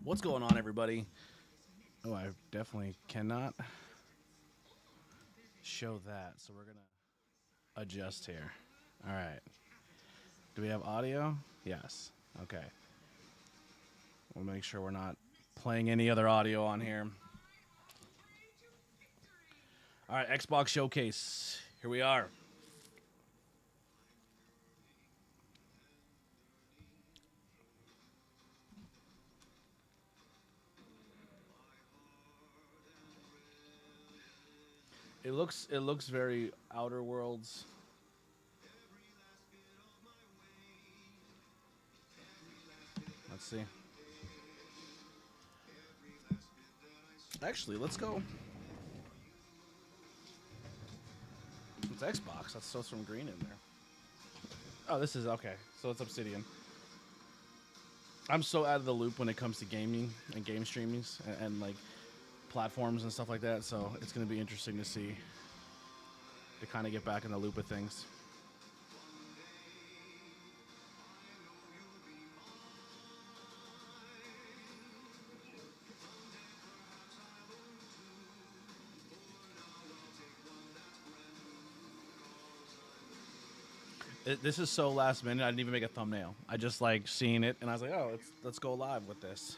What's going on, everybody? Oh, I definitely cannot show that, so we're gonna adjust here. All right. Do we have audio? Yes. Okay. We'll make sure we're not playing any other audio on here. All right, Xbox Showcase. Here we are. It looks very Outer Worlds. Let's see. Actually, let's go. It's Xbox. That's still some green in there. Oh, this is okay. So it's Obsidian. I'm so out of the loop when it comes to gaming and game streamings and like platforms and stuff like that. So it's going to be interesting to see to kind of get back in the loop of things. This is so last minute. I didn't even make a thumbnail. I just like seen it and I was like, oh, let's go live with this.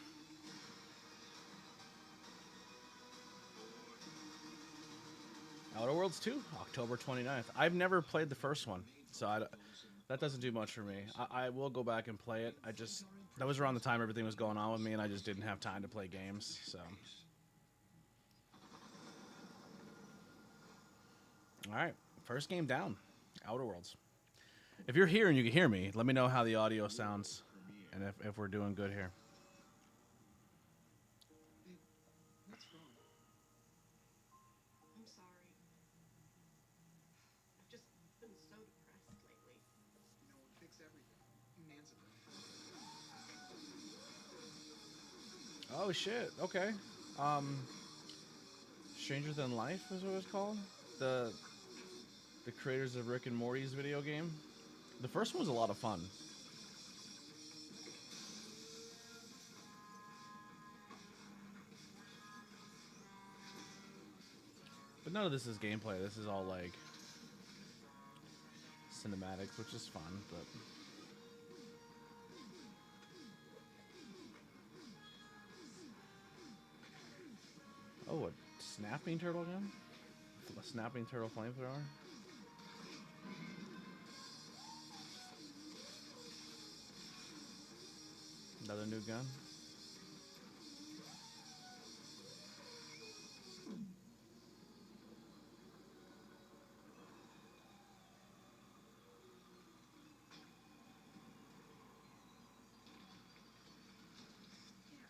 Outer Worlds 2, October 29th. I've never played the first one, so that doesn't do much for me. I will go back and play it. That was around the time everything was going on with me, and I just didn't have time to play games. So, all right, first game down, Outer Worlds. If you're here and you can hear me, let me know how the audio sounds, and if we're doing good here. What's wrong? I'm sorry. I've just been so depressed lately. No one fix everything. Nan's a Oh shit. Okay. Stranger Than Life is what it's called. The creators of Rick and Morty's video game. The first one was a lot of fun. But none of this is gameplay. This is all like cinematics, which is fun, but oh, a snapping turtle gun? A snapping turtle flamethrower? Another new gun? Yeah,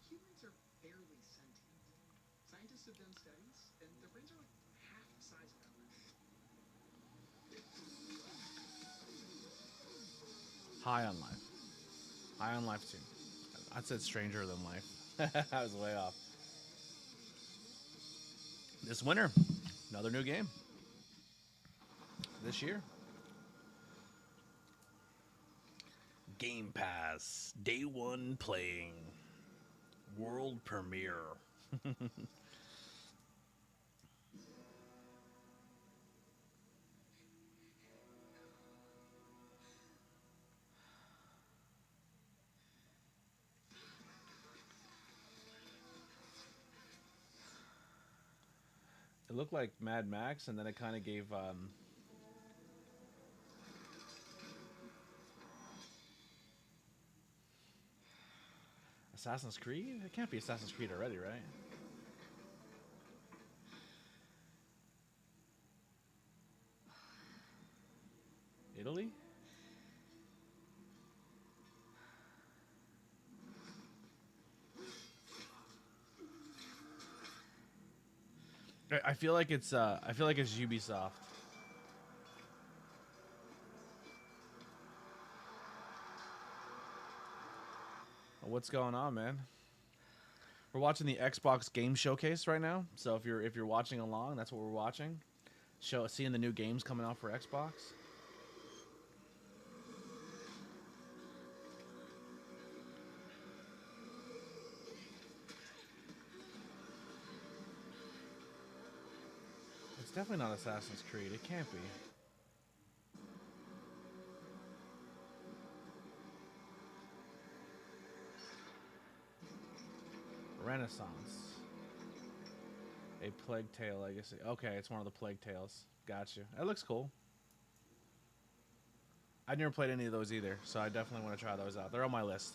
humans are barely sentient. Scientists have done studies, and their brains are like half the size of ours. High on Life. High on Life 2. I said Stranger Than Life. I was way off. This winter, another new game. This year. Game Pass. Day one playing. World premiere. It looked like Mad Max, and then it kind of gave Assassin's Creed? It can't be Assassin's Creed already, right? Italy? I feel like it's Ubisoft. What's going on, man? We're watching the Xbox Game Showcase right now. So if you're watching along, that's what we're watching. Seeing the new games coming out for Xbox. definitely not Assassin's Creed. It can't be. Renaissance. A Plague Tale Legacy. Okay, it's one of the Plague Tales. Gotcha. That looks cool. I've never played any of those either, so I definitely want to try those out. They're on my list.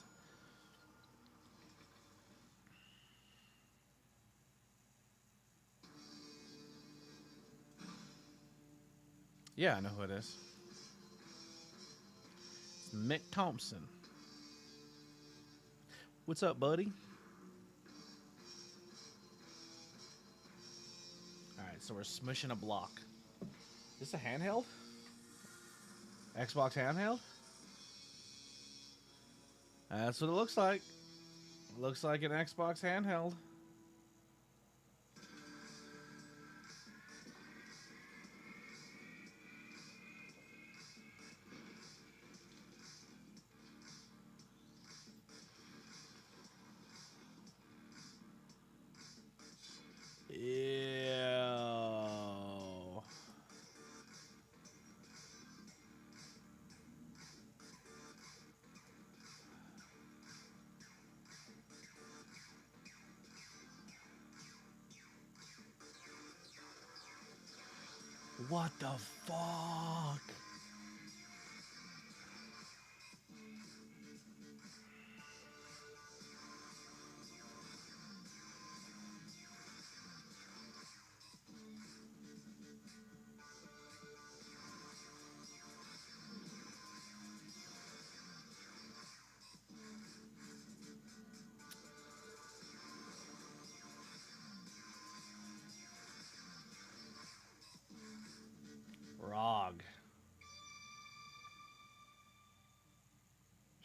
Yeah, I know who it is. It's Mick Thompson. What's up, buddy? Alright, so we're smishing a block. Is this a handheld? Xbox handheld? That's what it looks like. Looks like an Xbox handheld. Ew. What the fuck? ROG.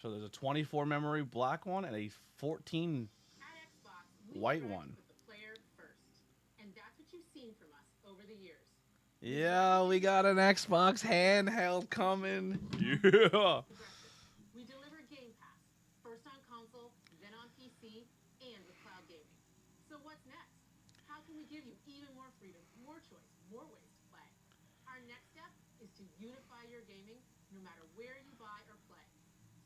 So there's a 24 memory black one and a 14 At Xbox, we white direct one. with the player first. And that's what you've seen from us over the years. Yeah, we got an Xbox handheld coming. Yeah. Progressive. We deliver Game Pass, first on console, then on PC, and with cloud gaming. So what's next? How can we give you even more freedom, more choice, more ways to play? Our next step is to unify your gaming no matter where you buy or play.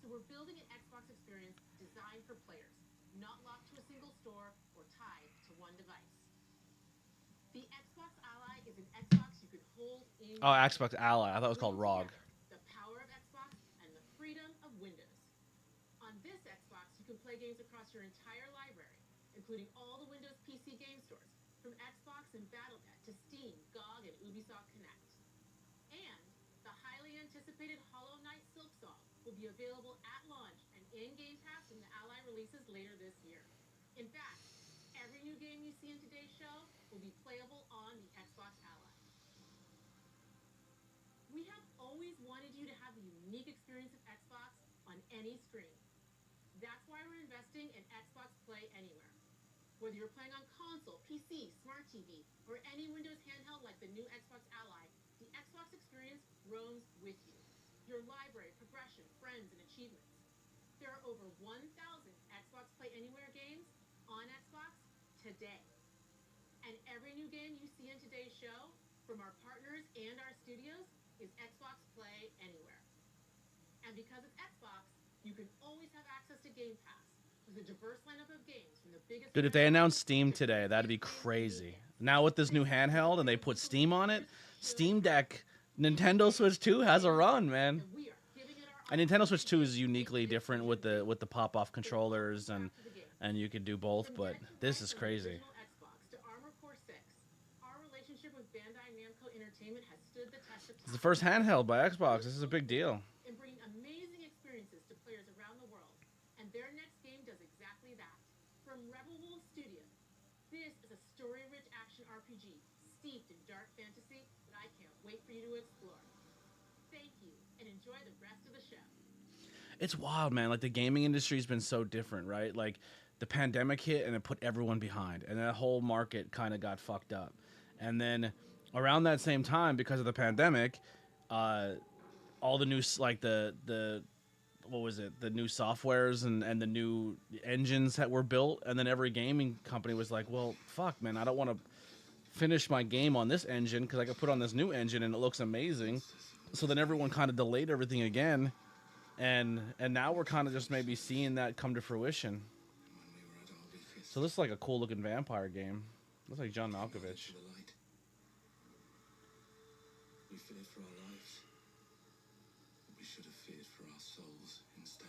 So we're building an Xbox experience designed for players, not locked to a single store or tied to one device. The Xbox Ally is an Xbox you can hold in Oh, your hand. Xbox Ally. I thought it was called ROG. The power of Xbox and the freedom of Windows. On this Xbox, you can play games across your entire library, including all the Windows PC game stores, from Xbox and Battle.net to Steam, GOG, and Ubisoft Connect. And the highly anticipated Hollow Knight Silksong will be available at launch and in Game Pass when the Ally releases later this year. In fact, every new game you see in today's show will be playable on the Xbox Ally. We have always wanted you to have the unique experience of Xbox on any screen. That's why we're investing in Xbox Play Anywhere. Whether you're playing on console, PC, smart TV, or any Windows handheld like the new Xbox Ally, the Xbox experience roams with you. Your library, progression, friends, and achievements. There are over 1,000 Xbox Play Anywhere games on Xbox today. And every new game you see in today's show, from our partners and our studios, is Xbox Play Anywhere. And because it's Xbox, you can always have access to Game Pass with a diverse lineup of games from the biggest... Dude, if they announced Steam today, that'd be crazy. Now with this new handheld and they put Steam on it, Steam Deck, Nintendo Switch 2 has a run, man. And we are giving it our And Nintendo Switch 2 is uniquely different with the pop-off controllers and you could do both, but this is crazy. Xbox to Armor Core 6. Our relationship with Bandai Namco Entertainment has stood the test of It's the time. first handheld by Xbox. This is a big deal. And bringing amazing experiences to players around the world. And their next game does exactly that. From Rebel Wolf Studios, this is a story-rich action RPG steeped in dark fantasy that I can't wait for you to explore. Thank you, and enjoy the rest of the show. It's wild, man. Like the gaming industry's been so different, right? Like the pandemic hit and it put everyone behind, and that whole market kind of got fucked up. And then around that same time, because of the pandemic, all the new like the what was it? The new softwares and the new engines that were built, and then every gaming company was like, "Well, fuck, man, I don't want to finish my game on this engine because I could put on this new engine and it looks amazing. So then everyone kind of delayed everything again, and now we're kind of just maybe seeing that come to fruition. So this is like a cool looking vampire game. Looks like John Malkovich. We feared for our lives. We should have feared for our souls instead.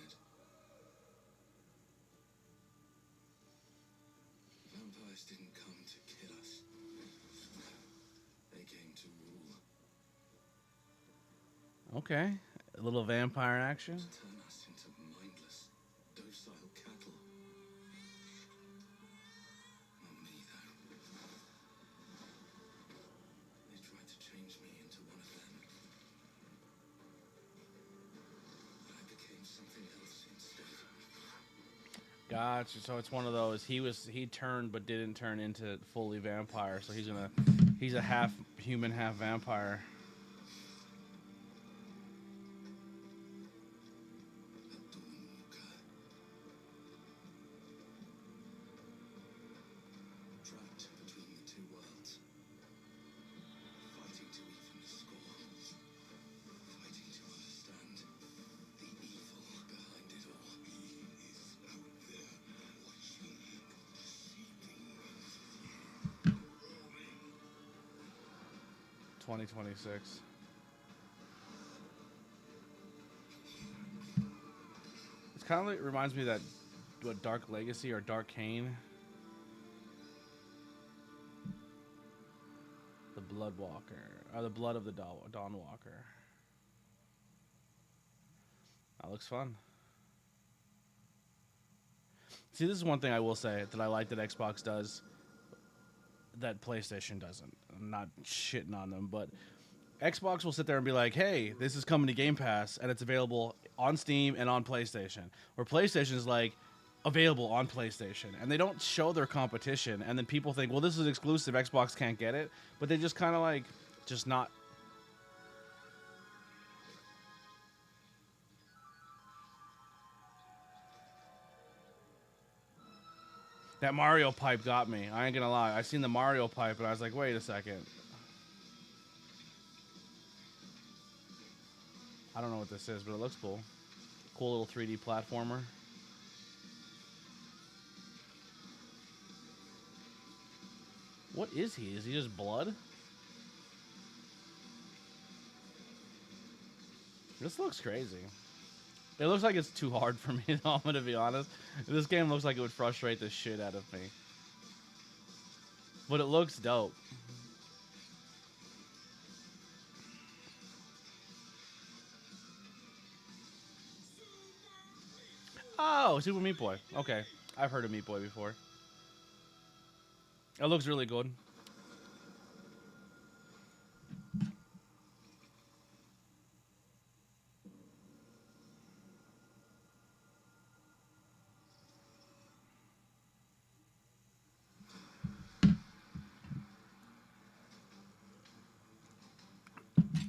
Vampires didn't come to kill us. They came to rule. Okay, a little vampire action. To turn us into mindless, docile cattle. Not me, though. They tried to change me into one of them. But I became something else instead. Gotcha. So it's one of those. He turned but didn't turn into fully vampire. So he's a half human, half vampire. A Dawnwalker. Trapped between the two worlds. Fighting to even the score. Fighting to understand the evil behind it all. He is out there watching, sleeping, roaring. 2026. It's kind of like, reminds me of that what Dark Legacy or Dark Kane. The Bloodwalker, or the Blood of the Dawnwalker. That looks fun. See, this is one thing I will say that I like that Xbox does that PlayStation doesn't. I'm not shitting on them, but Xbox will sit there and be like, hey, this is coming to Game Pass, and it's available on Steam and on PlayStation. Where PlayStation is like, available on PlayStation. And they don't show their competition, and then people think, well, this is exclusive, Xbox can't get it. But they just kind of like, just not... That Mario pipe got me. I ain't gonna lie. I seen the Mario pipe, and I was like, wait a second. I don't know what this is, but it looks cool. Cool little 3D platformer. What is he? Is he just blood? This looks crazy. It looks like it's too hard for me, though, I'm gonna be honest. This game looks like it would frustrate the shit out of me. But it looks dope. Oh, Super Meat Boy. Okay. I've heard of Meat Boy before. It looks really good.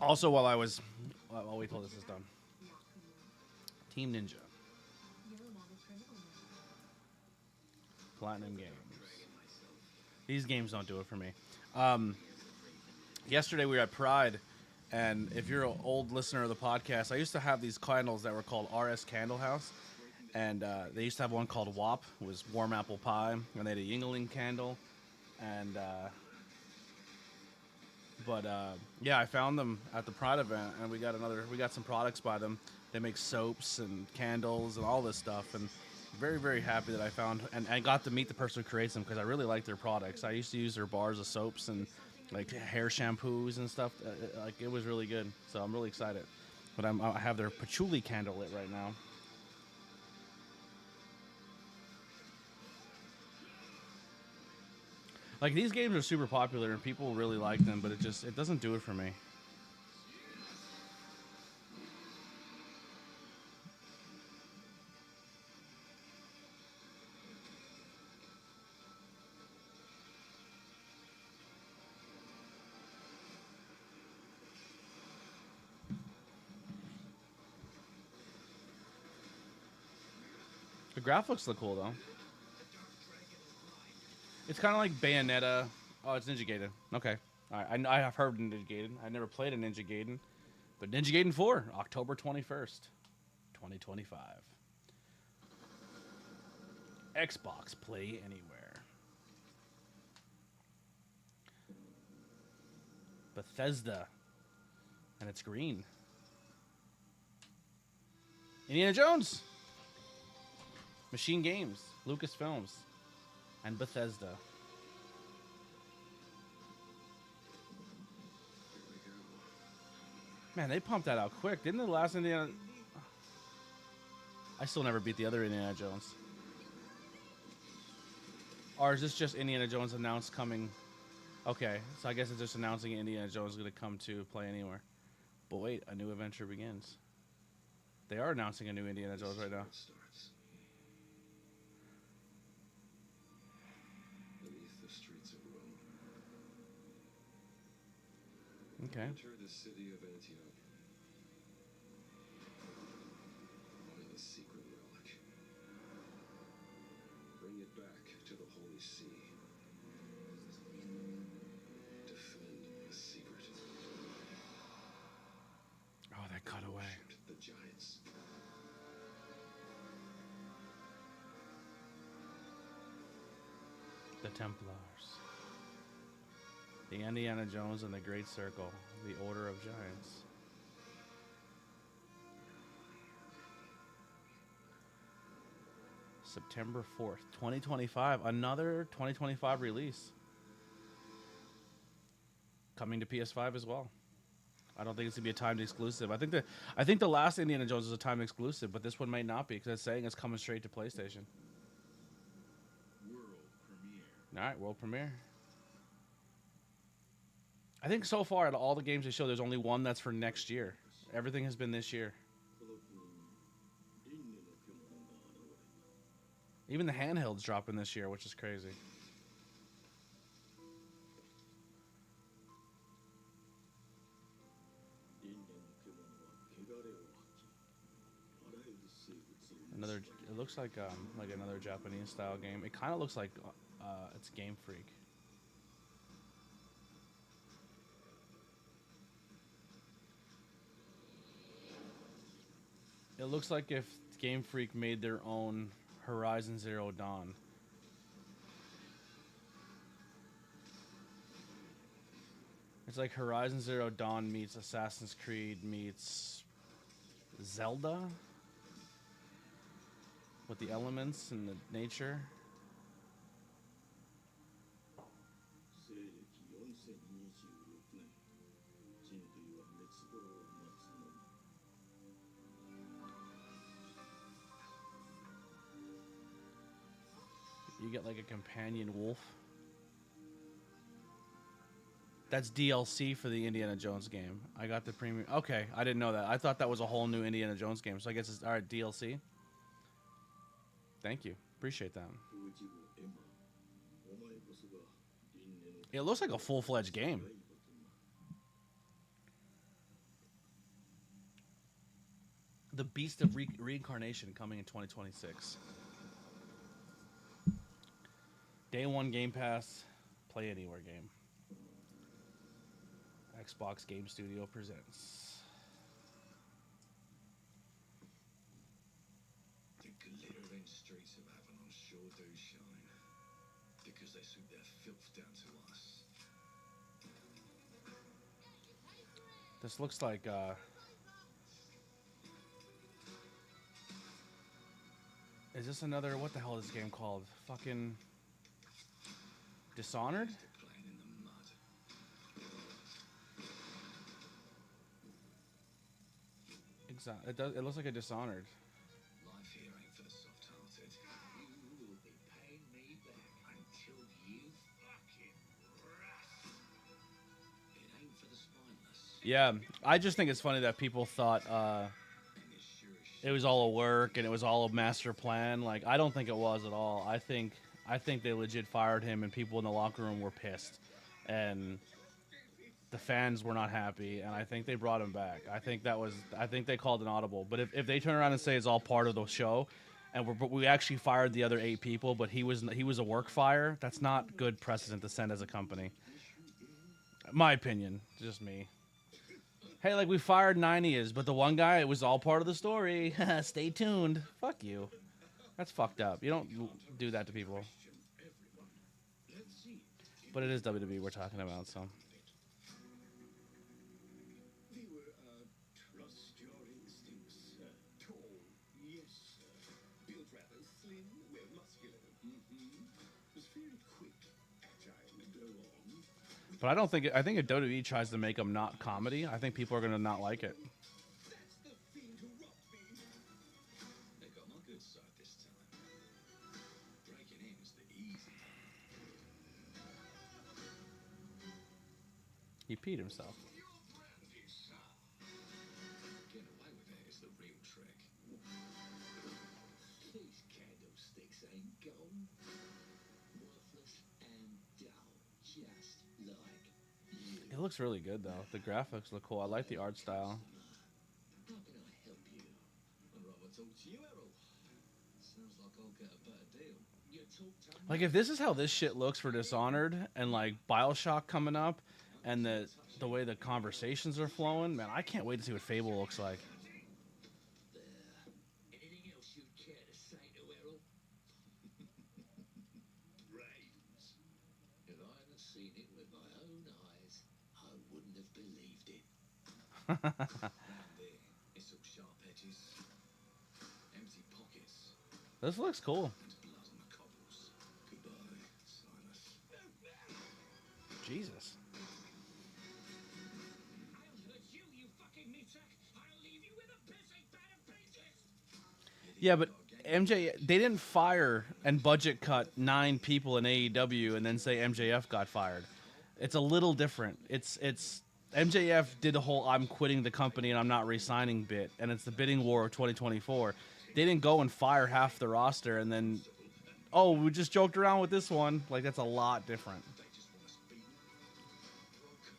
Also, while I was... Well, I'll wait till this is done. Team Ninja. Platinum Games. These games don't do it for me. Yesterday we were at Pride, and if you're an old listener of the podcast, I used to have these candles that were called RS Candle House, and they used to have one called WAP, it was warm apple pie, and they had a Yingling candle, and yeah, I found them at the Pride event, and we got some products by them. They make soaps and candles and all this stuff, and very, very happy that I found and I got to meet the person who creates them because I really like their products. I used to use their bars of soaps and like hair shampoos and stuff. Like it was really good, so I'm really excited. But I have their patchouli candle lit right now. Like these games are super popular and people really like them, but it doesn't do it for me. The graphics look cool though. It's kind of like Bayonetta, Oh, it's Ninja Gaiden. Okay. All right. I have heard of Ninja Gaiden. I never played a Ninja Gaiden. But Ninja Gaiden 4, October 21st, 2025. Xbox Play Anywhere. Bethesda. And it's green. Indiana Jones. Machine Games. Lucasfilms. And Bethesda. Man, they pumped that out quick. Didn't the last Indiana... I still never beat the other Indiana Jones. Or is this just Indiana Jones announced coming? Okay, so I guess it's just announcing Indiana Jones is going to come to Play Anywhere. But wait, a new adventure begins. They are announcing a new Indiana Jones right now. Starts. Beneath the streets of Rome. Okay. Enter the city of Antioch. Find the secret relic. Bring it back to the Holy See. Defend the secret. Oh, that cut away. Worshipped the giants. The Templars. The Indiana Jones and the Great Circle. The Order of Giants. September 4th, 2025. Another 2025 release. Coming to PS5 as well. I don't think it's gonna be a timed exclusive. I think the last Indiana Jones was a timed exclusive, but this one might not be because it's saying it's coming straight to PlayStation. World premiere. All right, world premiere. I think so far out of all the games they show, there's only one that's for next year. Everything has been this year. Even the handhelds dropping this year, which is crazy. Another. It looks like another Japanese style game. It kind of looks like it's Game Freak. It looks like if Game Freak made their own Horizon Zero Dawn. It's like Horizon Zero Dawn meets Assassin's Creed meets Zelda with the elements and the nature. You get like a companion wolf. That's DLC for the Indiana Jones game. I got the premium. Okay, I didn't know that. I thought that was a whole new Indiana Jones game. So I guess it's all right. DLC. Thank you. Appreciate that. It looks like a full-fledged game. The Beast of Reincarnation coming in 2026. Day one Game Pass, Play Anywhere game. Xbox Game Studio presents. The glittering streets of Avalon sure do shine. Because they suit their filth down to us. This looks like is this another, what the hell is this game called? Fucking Dishonored? Playing in the mud. Exactly. It looks like a Dishonored. Life here ain't for the soft-hearted. You will be paying me back until you fucking rust. It ain't for the spineless. Yeah, I just think it's funny that people thought And it's sure as it was all a work and it was all a master plan. Like, I don't think it was at all. I think they legit fired him and people in the locker room were pissed. And the fans were not happy, and I think they brought him back. I think they called an audible. But if they turn around and say it's all part of the show and we actually fired the other 8 people, but he was a work fire. That's not good precedent to send as a company. My opinion, just me. Hey, like we fired 9 years, but the one guy, it was all part of the story. Stay tuned. Fuck you. That's fucked up. You don't do that to people. But it is WWE we're talking about, so. Trust your instincts, sir. Tall, yes, sir. Built rather slim, well muscular. Was fairly quick, agile, and go on. But I think if WWE tries to make them not comedy, I think people are gonna not like it. That's the fiend who robbed me. They got my good side this time. Breaking in is the easy. He peed himself. Your brandy, sir. Getting away with it is the real trick. These candlesticks ain't gold. Worthless and dull, just like you. It looks really good though. The graphics look cool. I like the art style. How can I help you? I'd rather talk to you, Errol. Sounds like I'll get a better deal. You talk to Like if this is how this shit looks for Dishonored and like BioShock coming up and the way the conversations are flowing, man, I can't wait to see what Fable looks like. anything else you'd care to say to Errol? Brains. If I hadn't seen it with my own eyes, I wouldn't have believed it. Round there, it's all sharp edges, empty pockets, This looks cool. and blood on the cobbles. Goodbye, Silas. Jesus. I'll hurt you, you fucking meatsack. I'll leave you with a pissing bed of pages. Yeah, but MJ, they didn't fire and budget cut 9 people in AEW and then say MJF got fired. It's a little different. It's MJF did the whole I'm quitting the company and I'm not re-signing bit, and it's the bidding war of 2024. They didn't go and fire half the roster and then, oh, we just joked around with this one. Like, that's a lot different. They just want us beaten, broken,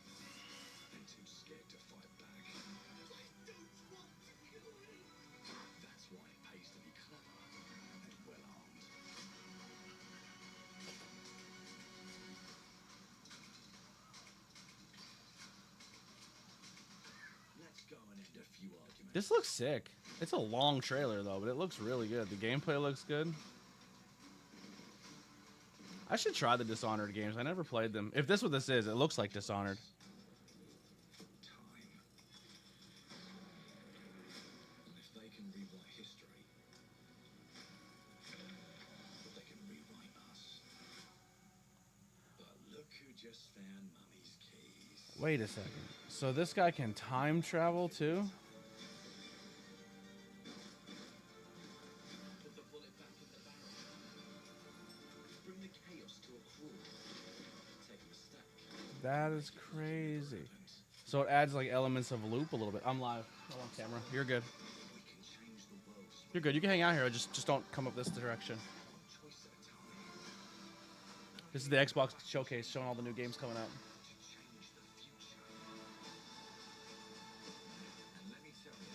and too scared to fight back. I don't want to kill me. That's why it pays to be clever and well armed. Let's go and end a few arguments. This looks sick. It's a long trailer, though, but it looks really good. The gameplay looks good. I should try the Dishonored games. I never played them. If this is what this is, it looks like Dishonored. Time. And if they can rewrite history, they can rewrite us. But look who just found Mummy's keys. Wait a second. So this guy can time travel, too? Put the bullet back in the barrel. Bring the chaos to a crawl. Take a mistake. That is crazy. So it adds, like, elements of loop a little bit. I'm live. I'm on camera. You're good. We can change the world You're good. You can hang out here. Just don't come up this direction. one choice at a time. This is the Xbox showcase showing all the new games coming out. To change the future. And let me tell you,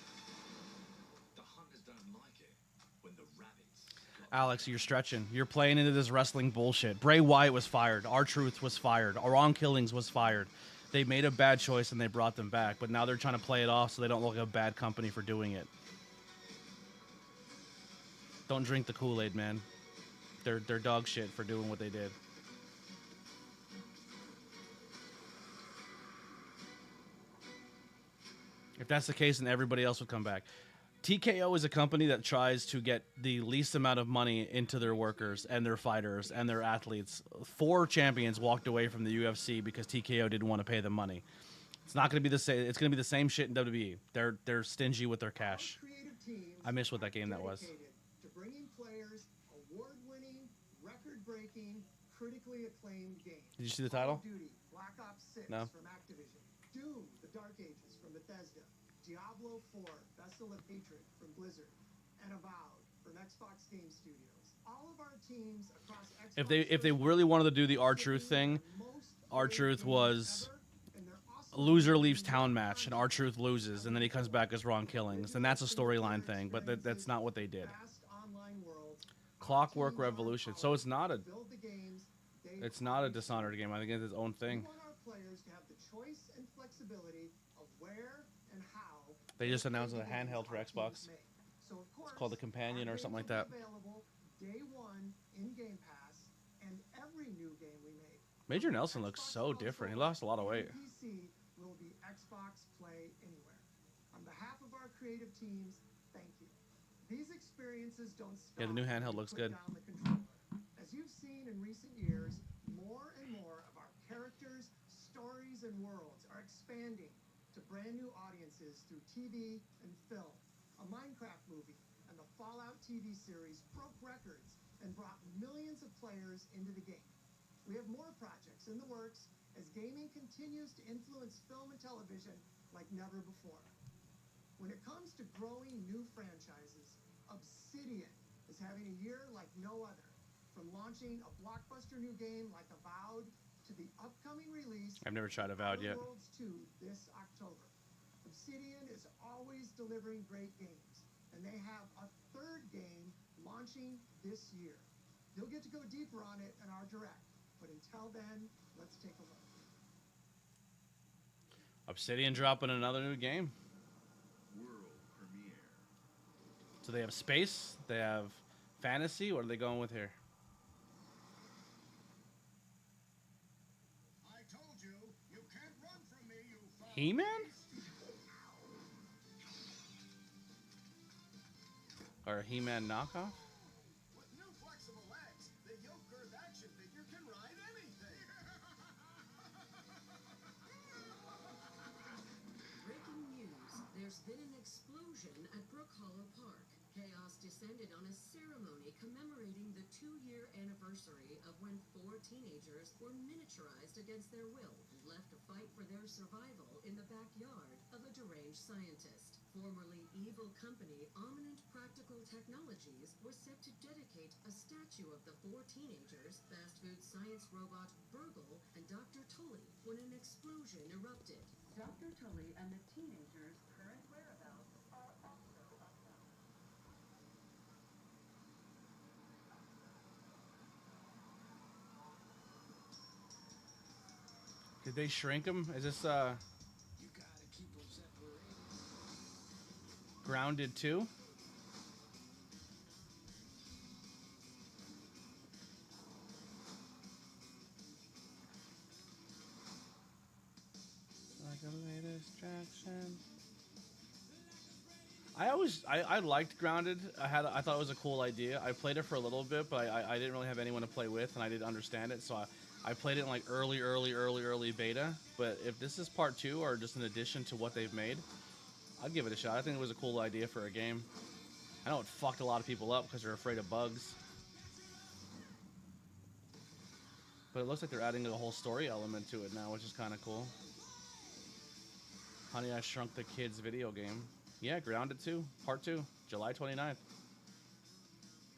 the hunters don't like it when the rabbits got Alex, you're stretching. You're playing into this wrestling bullshit. Bray Wyatt was fired. R-Truth was fired. Ron Killings was fired. They made a bad choice and they brought them back, but now they're trying to play it off so they don't look like a bad company for doing it. Don't drink the Kool-Aid, man. They're dog shit for doing what they did. If that's the case, then everybody else would come back. TKO is a company that tries to get the least amount of money into their workers and their fighters and their athletes. 4 champions walked away from the UFC because TKO didn't want to pay them money. It's not going to be the same. It's going to be the same shit in WWE. They're stingy with their cash. Creative teams I miss what that game that was. dedicated to bringing players award-winning, record-breaking, critically acclaimed games. Did you see the Call title? of Duty, Black Ops 6 No. from Activision, Doom: The Dark Ages from Bethesda, Diablo 4: Vessel of Hatred from Blizzard, and Avowed from Xbox Game Studios. All of our teams across Xbox. If they really wanted to do the R-Truth thing, R-Truth was a loser leaves town match, and R-Truth loses, and then he comes back as Ron Killings, and that's a storyline thing, but that's not what they did. Fast online worlds. Clockwork Teams are Revolution. So empowered it's not to a build the games they it's not a promise. Dishonored game. I think it's its own We thing. want our players to have the choice and flexibility of where and how They just play announced the a games handheld for our teams Xbox. make. So of course, It's called the Companion our or something games like that. will be available day one in Game Pass, and every new game we make. Major on Nelson looks Xbox so different. He console lost a lot of and weight. PC will be Xbox Play Anywhere. On behalf of our creative teams, thank you. These experiences don't stop. Yeah, the new handheld when you looks put good. down the controller. As you've seen in recent years, more and more of our characters, stories, and worlds are expanding to brand new audiences through TV and film. A Minecraft movie and the Fallout TV series broke records and brought millions of players into the game. We have more projects in the works as gaming continues to influence film and television like never before. When it comes to growing new franchises, Obsidian is having a year like no other. From launching a blockbuster new game like Avowed to the upcoming release I've never tried Avowed Outer yet. Worlds 2 this October. Obsidian is always delivering great games, and they have a third game launching this year. You'll get to go deeper on it in our direct, but until then, let's take a look. Obsidian dropping another new game. World premiere. So they have space, they have fantasy. What are they going with here? I told you, you can't run from me, you foul He-Man? beast. Or a He-Man knockoff? With new flexible legs, the yoke girth action figure can ride anything. Breaking news. There's been an explosion at Brook Hollow Park. Chaos descended on a ceremony commemorating the 2-year anniversary of when 4 teenagers were miniaturized against their will and left to fight for their survival in the backyard of a deranged scientist. Formerly evil company Ominent Practical Technologies was set to dedicate a statue of the 4 teenagers, fast food science robot Burgle, and Dr. Tully when an explosion erupted. Dr. Tully and the teenagers' current whereabouts are also unknown. Did they shrink him? Is this You gotta keep them separated. Grounded 2? Like a late distraction. I liked Grounded. I thought it was a cool idea. I played it for a little bit, but I didn't really have anyone to play with, and I didn't understand it, so I played it in like early beta. But if this is part 2 or just an addition to what they've made, I'd give it a shot. I think it was a cool idea for a game. I know it fucked a lot of people up because they're afraid of bugs. But it looks like they're adding a whole story element to it now, which is kind of cool. Honey, I Shrunk the Kids video game. Yeah, Grounded 2, Part 2, July 29th.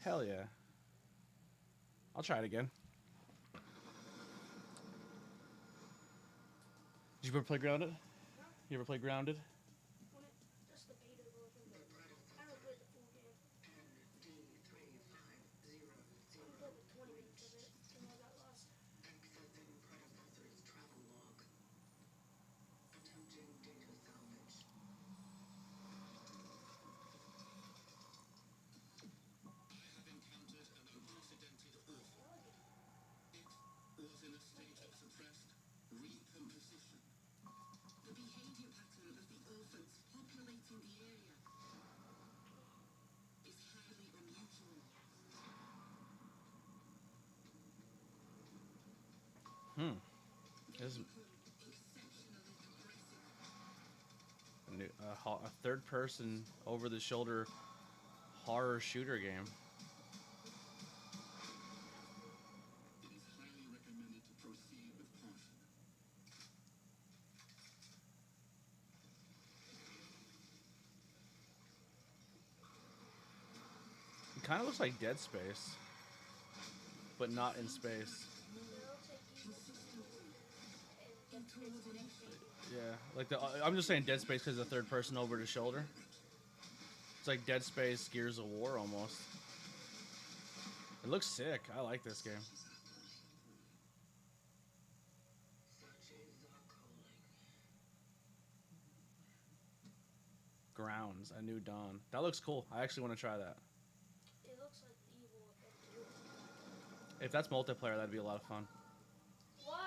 Hell yeah. I'll try it again. Did you ever play Grounded? You ever play Grounded? Just the beta version, but I haven't played the full game. I played like 20 minutes of it, and I got lost. I have encountered an unprecedented orphan. It was in a state of suppressed recomposition. The behavior pattern of the orphans populating the area is highly unusual. This is Exceptionally aggressive. a third-person, over-the-shoulder horror shooter game. It is highly recommended to proceed with caution. It kind of looks like Dead Space, but not in space. Yeah, like I'm just saying Dead Space because the third person over the shoulder. It's like Dead Space, Gears of War almost. It looks sick. I like this game. Grounds, A New Dawn. That looks cool. I actually want to try that. It looks like evil if If that's multiplayer, that'd be a lot of fun. What?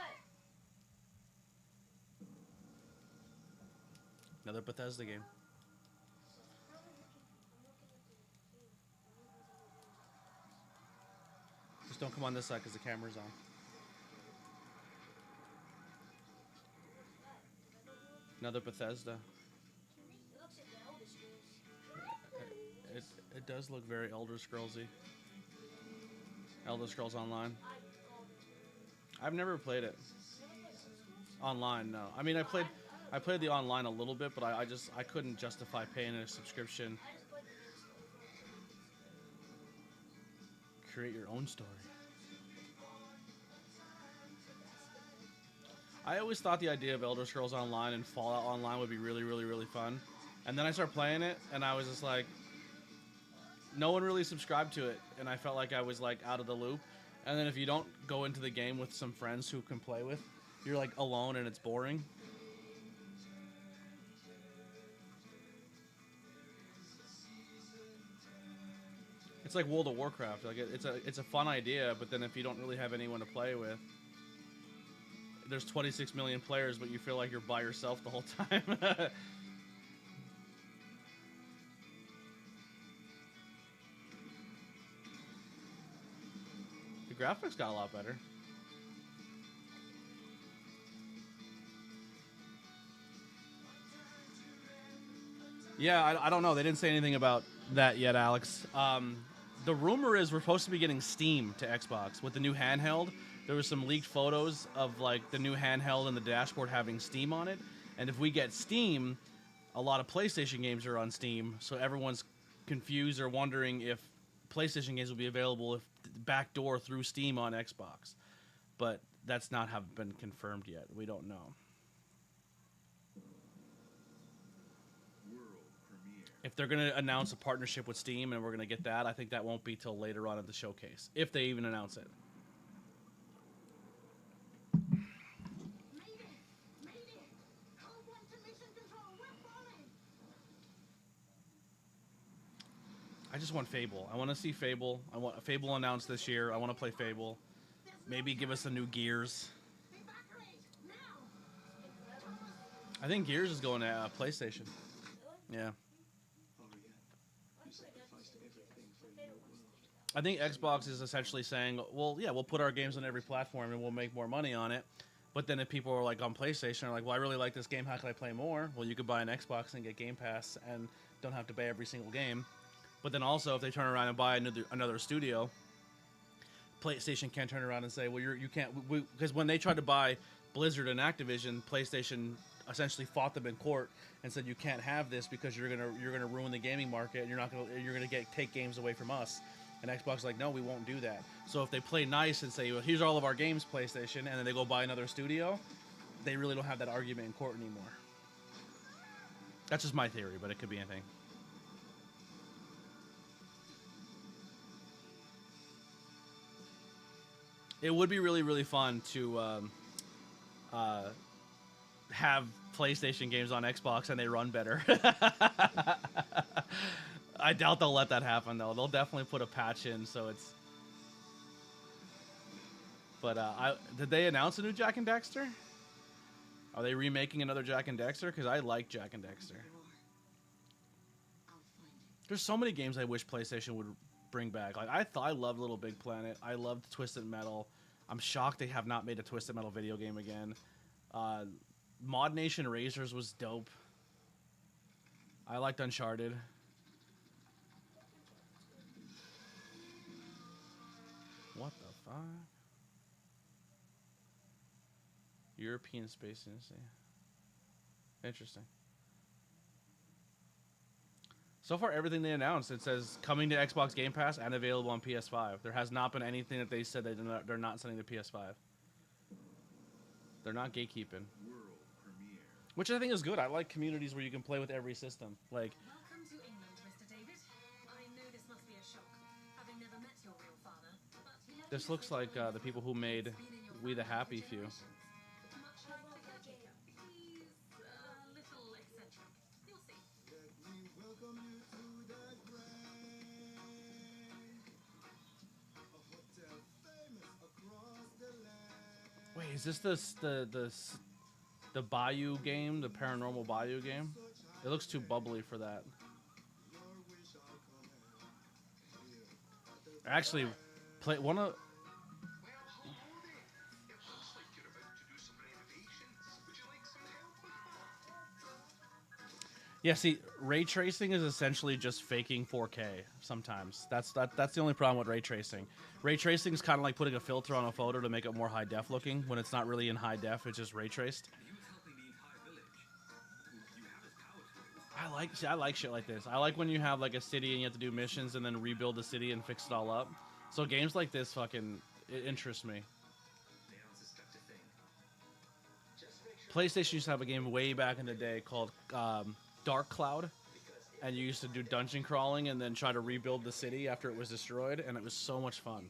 Another Bethesda game. I'm looking at the game. Just don't come on this side because the camera's on. Another Bethesda. It looks like the Elder Scrolls. It does look very Elder Scrollsy. Elder Scrolls Online. I've never played it. Online, no. I mean, I played the online a little bit, but I couldn't justify paying a subscription. I just played the main story. Create your own story. I always thought the idea of Elder Scrolls Online and Fallout Online would be really, really, really fun. And then I started playing it, and I was just like, no one really subscribed to it, and I felt like I was like out of the loop. And then if you don't go into the game with some friends who can play with, you're like alone and it's boring. It's like World of Warcraft. Like it's a fun idea, but then if you don't really have anyone to play with, there's 26 million players, but you feel like you're by yourself the whole time. The graphics got a lot better. Yeah, I don't know. They didn't say anything about that yet, Alex. The rumor is we're supposed to be getting Steam to Xbox with the new handheld. There was some leaked photos of like the new handheld and the dashboard having Steam on it. And if we get Steam, a lot of PlayStation games are on Steam, so everyone's confused or wondering if PlayStation games will be available if backdoor through Steam on Xbox. But that's not have been confirmed yet. We don't know. If they're going to announce a partnership with Steam and we're going to get that, I think that won't be till later on at the showcase, if they even announce it. I just want Fable. I want to see Fable. I want Fable announced this year. I want to play Fable. Maybe give us a new Gears. I think Gears is going to PlayStation. Yeah. I think Xbox is essentially saying, well, yeah, we'll put our games on every platform and we'll make more money on it. But then if people are like on PlayStation are like, well, I really like this game, how can I play more? Well, you could buy an Xbox and get Game Pass and don't have to buy every single game. But then also if they turn around and buy another studio, PlayStation can't turn around and say, well, you can't, because when they tried to buy Blizzard and Activision, PlayStation essentially fought them in court and said you can't have this because you're gonna ruin the gaming market and you're gonna take games away from us. And Xbox is like, no, we won't do that. So if they play nice and say, well, here's all of our games, PlayStation, and then they go buy another studio, they really don't have that argument in court anymore. That's just my theory, but it could be anything. It would be really, really fun to have PlayStation games on Xbox and they run better. I doubt they'll let that happen, though. They'll definitely put a patch in, so it's... But, did they announce a new Jak and Daxter? Are they remaking another Jak and Daxter? Because I like Jak and Daxter. There's so many games I wish PlayStation would bring back. Like, I loved Little Big Planet. I loved Twisted Metal. I'm shocked they have not made a Twisted Metal video game again. Mod Nation Razors was dope. I liked Uncharted. What the fuck? European Space Agency. Interesting. So far, everything they announced, it says coming to Xbox Game Pass and available on PS5. There has not been anything that they said that they're not sending to PS5. They're not gatekeeping. Which I think is good. I like communities where you can play with every system. Like, Welcome to England, Mr. David. I know this must be a shock, having never met your real father. This looks like the people who made We the Happy Few. Much like the caretaker, he's a little eccentric. You'll see. Let me welcome you to the Grand, a hotel famous across the land. Wait, is this the Bayou game, the Paranormal Bayou game? It looks too bubbly for that. Your wish I'll come and here at the Actually, play one of. Well, hello there. It looks like you're about to do some renovations. Would you like some help with that? Yeah, see, ray tracing is essentially just faking 4K. Sometimes that's the only problem with ray tracing. Ray tracing is kind of like putting a filter on a photo to make it more high def looking when it's not really in high def. It's just ray traced. I like shit like this. I like when you have like a city and you have to do missions and then rebuild the city and fix it all up. So games like this fucking it interests me. PlayStation used to have a game way back in the day called Dark Cloud, and you used to do dungeon crawling and then try to rebuild the city after it was destroyed, and it was so much fun.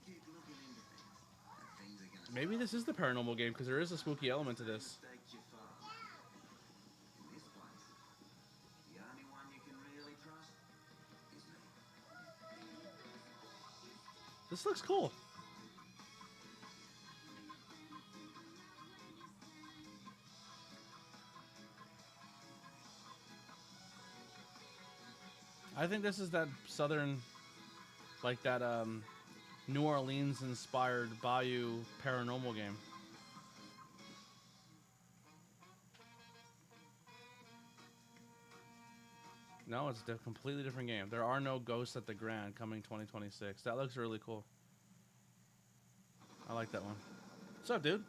Maybe this is the paranormal game because there is a spooky element to this. This looks cool. I think this is that southern, like that New Orleans inspired Bayou paranormal game. No, it's a completely different game. There are no ghosts at the Grand coming 2026. That looks really cool. I like that one. What's up, dude?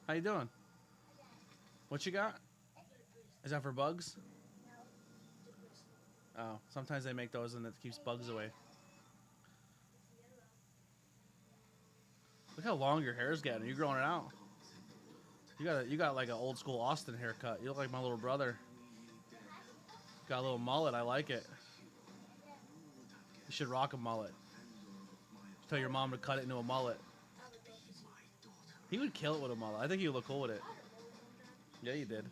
How you doing? What you got? Is that for bugs? Oh, sometimes they make those and it keeps bugs away. Look how long your hair's getting. You're growing it out. You got like an old school Austin haircut. You look like my little brother. Got a little mullet. I like it. You should rock a mullet. Tell your mom to cut it into a mullet. He would kill it with a mullet. I think he would look cool with it. Yeah, you did.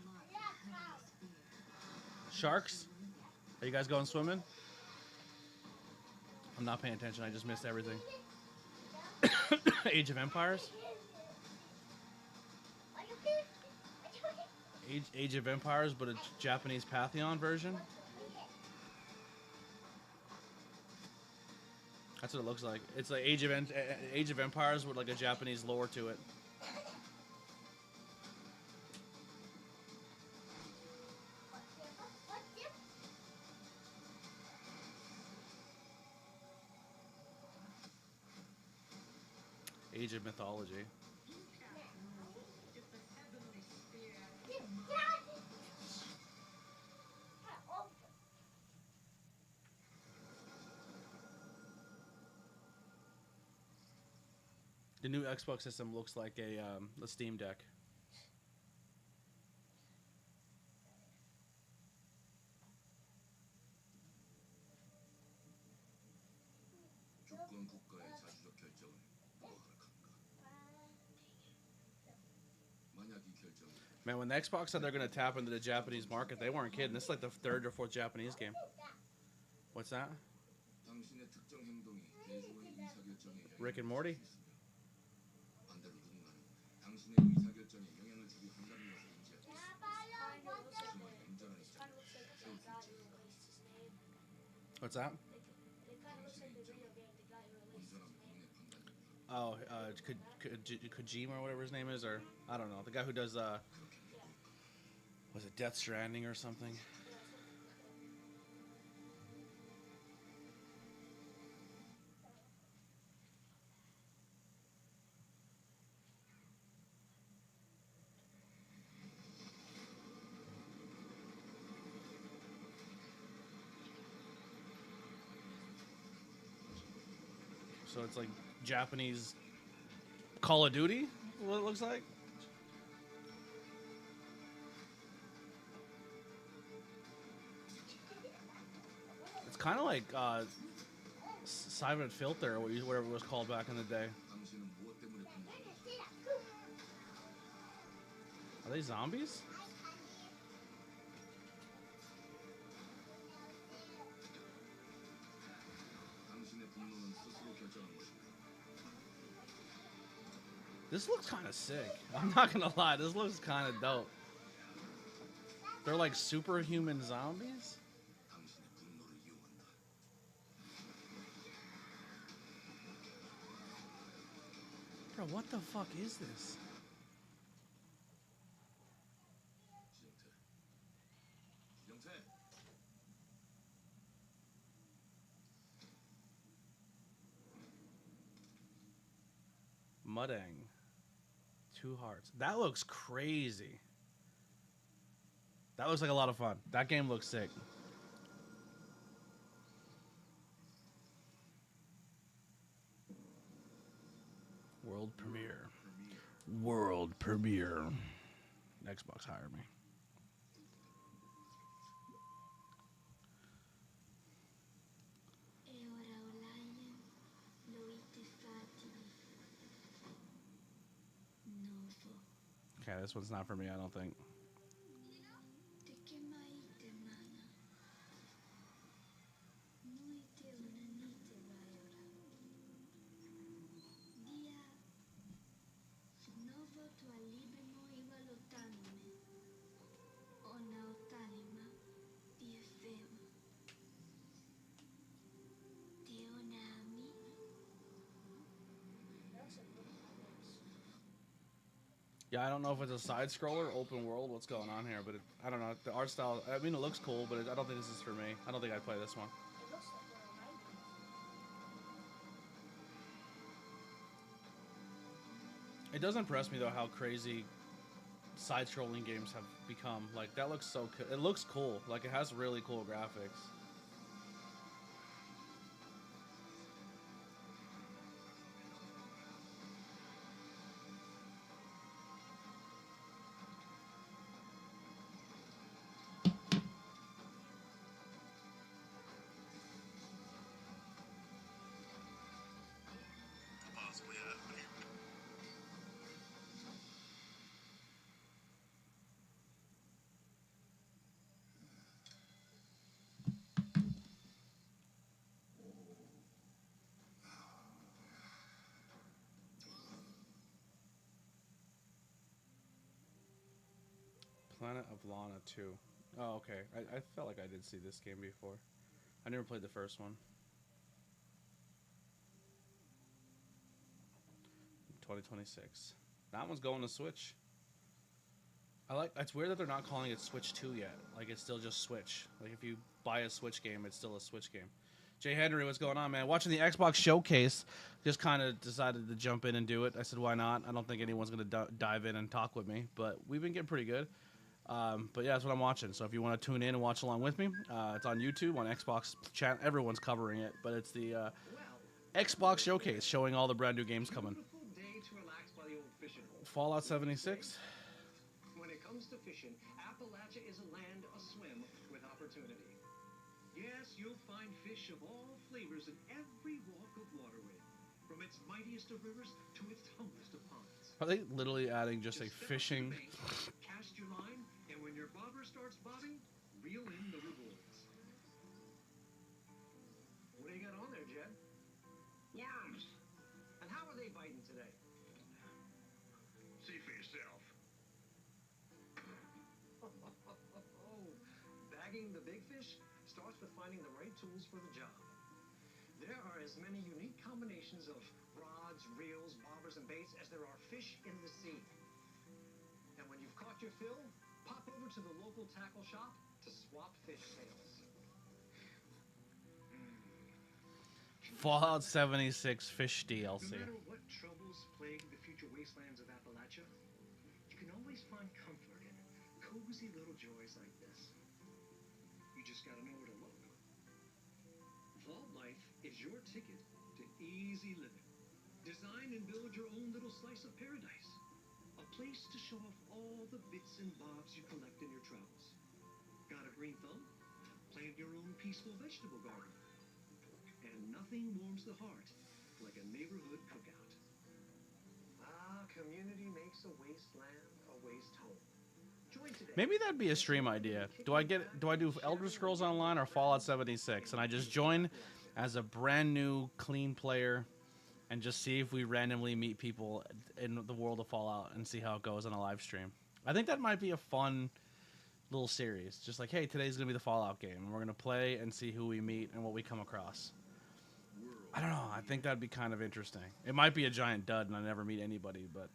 Sharks? Are you guys going swimming? I'm not paying attention. I just missed everything. Age of Empires? Age of Empires, but a Japanese Pantheon version? That's what it looks like. It's like Age of Empires with like a Japanese lore to it. Age of Mythology. The new Xbox system looks like a Steam Deck. 조건 국가의 자주적 결정을 뭐하러 한가? 만약 이 결정이 Man, when the Xbox said they're going to tap into the Japanese market, they weren't kidding. This is like the third or fourth Japanese game. What's that? 당신의 특정 행동이 대중의 의사결정에 Rick and Morty? 반대로 누군가는 당신의 의사결정에 영향을 주기 한다는 것을 인지하고 있습니다. 하지만 얌전한 입장을 세울 수 있지. What's that? 온전한 본인의 판단입니다. Oh, Kojima or whatever his name is, or I don't know, the guy who does was it Death Stranding or something? So it's like Japanese Call of Duty, what it looks like. It's kind of like Siphon Filter, or whatever it was called back in the day. Are they zombies? This looks kind of sick. I'm not gonna lie, this looks kind of dope. They're like superhuman zombies? Bro, what the fuck is this? Mudang. 2 hearts. That looks crazy. That looks like a lot of fun. That game looks sick. World premiere. World premiere. Xbox hire me. E ora Olaien lo ittifati novo. Okay, this one's not for me, I don't think. Te che mai te mana. Noi te unanite vai ora. Dia novo tu alibemo iwa lotanime. Ona otalima di efema. Te onami. Yeah, I don't know if it's a side scroller, open world, what's going on here, but I don't know. The art style, I mean, it looks cool, but I don't think this is for me. I don't think I'd play this one. It looks like we're alright. It does impress me though how crazy side-scrolling games have become. Like that looks so it looks cool. Like it has really cool graphics. Possibly happening. Planet of Lana 2. Oh, okay. I felt like I did see this game before. I never played the first one. 2026. That one's going to Switch. It's weird that they're not calling it Switch 2 yet. Like it's still just Switch. Like if you buy a Switch game, it's still a Switch game. Jay Henry, what's going on, man? Watching the Xbox showcase, just kind of decided to jump in and do it. I said, why not? I don't think anyone's going to dive in and talk with me, but we've been getting pretty good. But yeah, that's what I'm watching. So if you want to tune in and watch along with me, it's on YouTube, on Xbox channel. Everyone's covering it, but it's the Xbox showcase showing all the brand new games coming. Beautiful day to relax by the old fishing hole. Fallout 76. When it comes to fishing, Appalachia is a land aswim with opportunity. Yes, you'll find fish of all flavors in every walk of waterway, from its mightiest of rivers to its humblest of ponds. Are they literally adding just a step up to the fishing? bank, cast your line, and when your bobber starts bobbing, reel in the rewards. What do you got on there, Jed? Worms. And how are they biting today? See for yourself. Bagging the big fish starts with finding the right tools for the job. There are as many unique combinations of rods, reels, bobbers, and baits as there are fish in the sea. And when you've caught your fill, pop over to the local tackle shop to swap fish tails. Fallout 76 fish No DLC. matter what troubles plague the future wastelands of Appalachia, you can always find comfort in cozy little joys like this. You just gotta know where to look. Vault Life is your ticket to easy living. Design and build your own little slice of paradise. A place to show off all the bits and bobs you collect in your travels. Got a green thumb? Plant your own peaceful vegetable garden. And nothing warms the heart like a neighborhood cookout. Community makes a wasteland a waste home. Join today. Maybe that'd be a stream idea. Do I do Elder Scrolls Online or Fallout 76? And I just join as a brand new clean player and just see if we randomly meet people in the world of Fallout and see how it goes on a live stream. I think that might be a fun little series. Just like, hey, today's going to be the Fallout game. And we're going to play and see who we meet and what we come across. I don't know. I think that'd be kind of interesting. It might be a giant dud and I never meet anybody, but...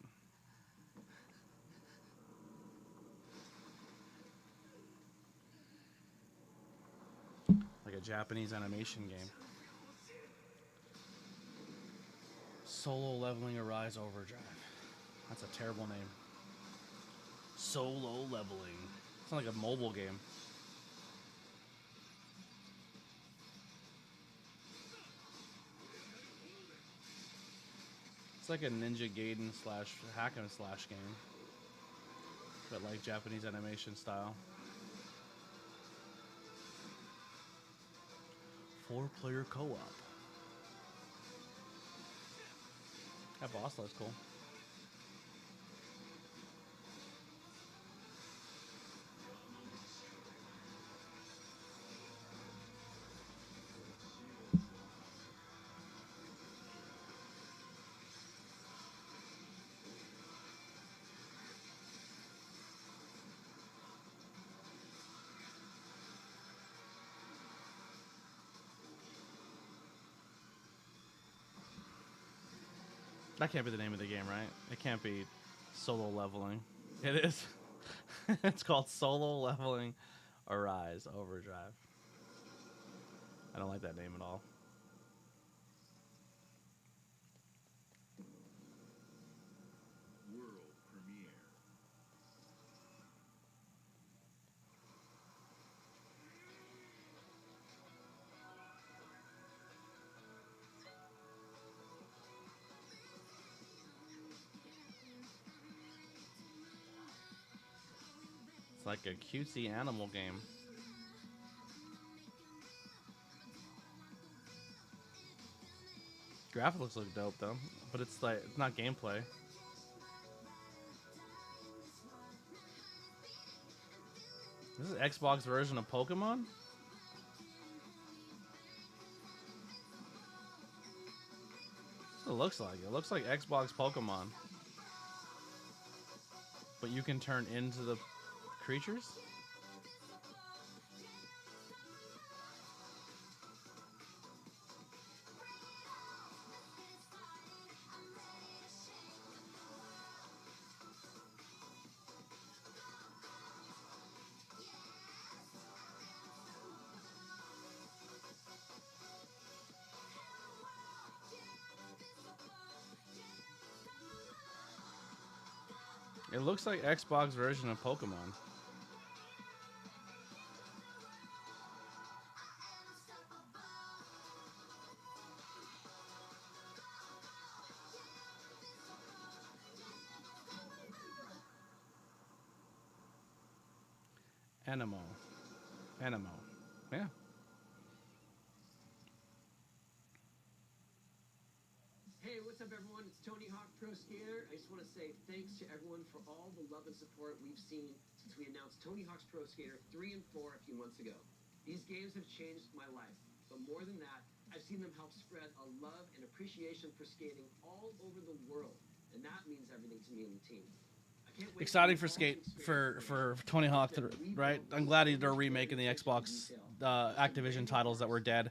like a Japanese animation game. Solo Leveling Arise Overdrive. That's a terrible name. Solo Leveling. It's not like a mobile game. It's like a Ninja Gaiden slash hack and slash game, but like Japanese animation style. 4-player co-op. That boss looks cool. That can't be the name of the game, right? It can't be Solo Leveling. It is. It's called Solo Leveling Arise Overdrive. I don't like that name at all. World premiere. It's like a cutesy animal game. Graphics look dope though, but it's like it's not gameplay. This is Xbox version of Pokemon? That's what it looks like. It looks like Xbox Pokemon. But you can turn into the creatures? It looks like Xbox version of Pokemon. Animo. Yeah. Hey, what's up, everyone? It's Tony Hawk Pro Skater. I just want to say thanks to everyone for all the love and support we've seen since we announced Tony Hawk's Pro Skater 3 and 4 a few months ago. These games have changed my life, but more than that, I've seen them help spread a love and appreciation for skating all over the world, and that means everything to me and the team. Exciting for for Tony Hawk, right? I'm glad they're remaking the Xbox Activision titles that were dead.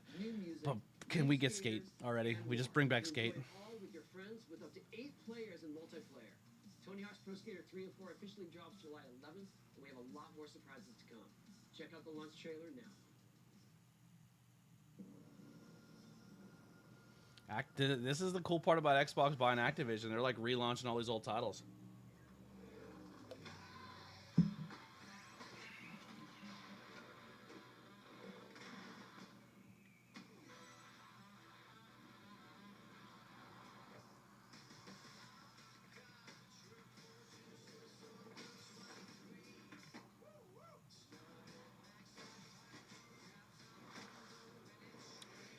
But can we get Skate already? We just bring back Skate. All with your friends with up to 8 players in multiplayer. Tony Hawk's Pro Skater 3 and 4 officially drops July 11th, and we have a lot more surprises to come. Check out the launch trailer now. This is the cool part about Xbox buying Activision. They're like relaunching all these old titles.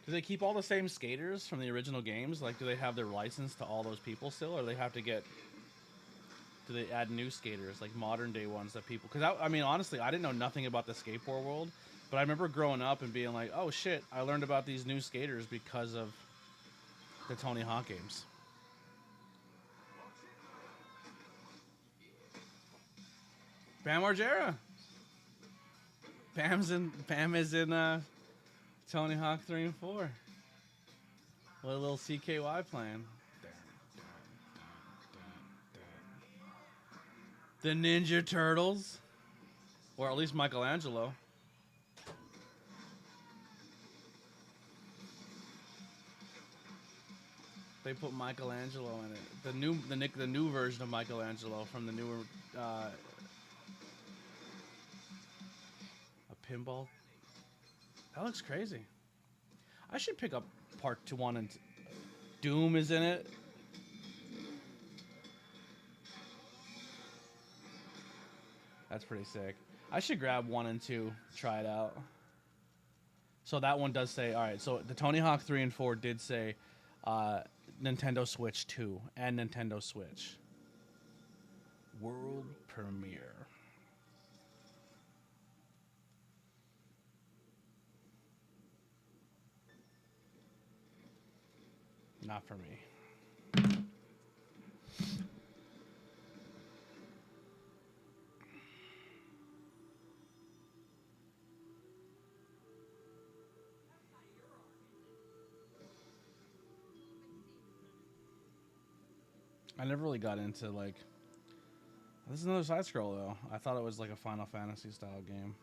Do they keep all the same skaters from the original games? Like, do they have their license to all those people still, or do they have to get? Do they add new skaters, like modern day ones that people? Because I mean, honestly, I didn't know nothing about the skateboard world, but I remember growing up and being like, "Oh shit, I learned about these new skaters because of the Tony Hawk games." Bam Margera. Bam is in Tony Hawk 3 and 4. What a little CKY playing. The Ninja Turtles. Or at least Michelangelo. They put Michelangelo in it. The new version of Michelangelo from the newer a pinball. That looks crazy. I should pick up part 2, 1, and Doom is in it. That's pretty sick. I should grab 1 and 2, try it out. So that one does say, all right, so the Tony Hawk 3 and 4 did say Nintendo Switch 2 and Nintendo Switch. World premiere. Not for me. I never really got into, like... This is another side-scroll, though. I thought it was like a Final Fantasy-style game.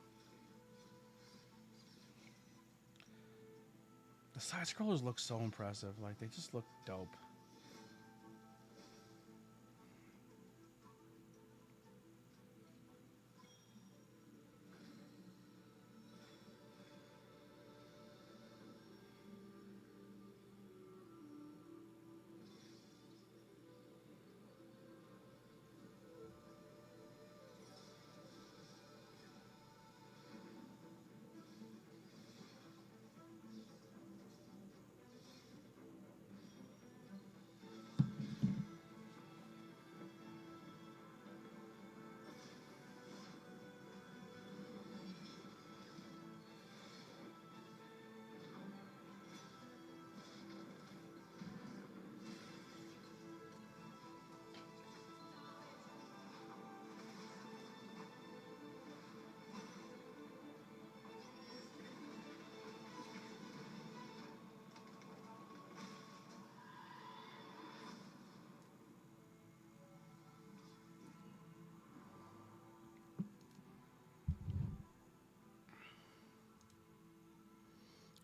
The side-scrollers look so impressive. Like, they just look dope.